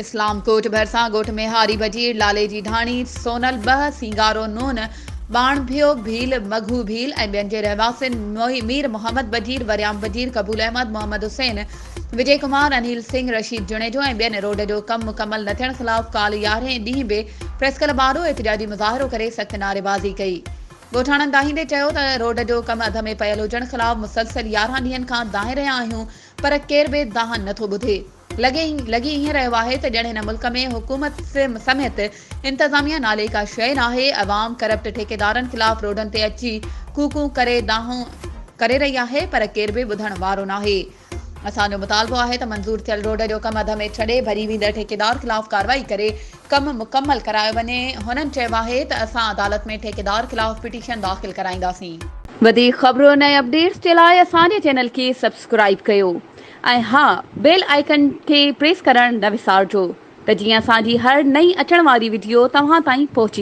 इस्लाम कोट भरसा गोठ में हारी बजीर लाले जी ढाणी सोनल बह सिंगारो नून बाणभियो भील मघू भील ऐं ॿियनि जे रहवासियुनि मीर मोहम्मद बजीर वरियाम बजीर कबूल अहमद मोहम्मद हुसैन विजय कुमार अनिल सिंह रशीद जुनेजो ऐं ॿियनि रोड जो कमु मुकमल न थियण ख़िलाफ़ काल्ह 11 ॾींहं बि प्रेस क्लब आॾो एतिजाजी मुज़ाहिरो करे सख़्त नारेबाज़ी कई। ॻोठाणनि दाहींदे चयो त रोड जो कमु अध में पयल हुजण ख़िलाफ़ मुसलसल 11 ॾींहंनि खां दाहे रहिया आहियूं, पर केर बि दाहन नथो ॿुधे। लॻी ईअं रहियो आहे त ॼण हिन मुल्क में हुकूमत समेत इंतज़ामिया नाले का शइ नाहे। अवाम करप्ट ठेकेदारनि ख़िलाफ़ रोडनि ते अची कूकू करे दाहो करे रही आहे, पर केर बि ॿुधण वारो नाहे। असांजो मुतालबो आहे त मंज़ूर थियल रोड जो कमु अध में छॾे भरी वेंदड़ ठेकेदार ख़िलाफ़ कार्रवाई करे कमु मुकमल करायो वञे। हुननि चयो आहे त असां अदालत में ठेकेदार ख़िलाफ़ पिटीशन दाख़िल कराईंदासीं। वधीक ख़बरुनि ऐं अपडेट्स जे लाइ असांजे चैनल खे सब्सक्राइब कयो ऐं हा, बेल आइकन खे प्रेस करणु न विसारिजो त जीअं असांजी हर नई अचण वारी वीडियो तव्हां ताईं पहुची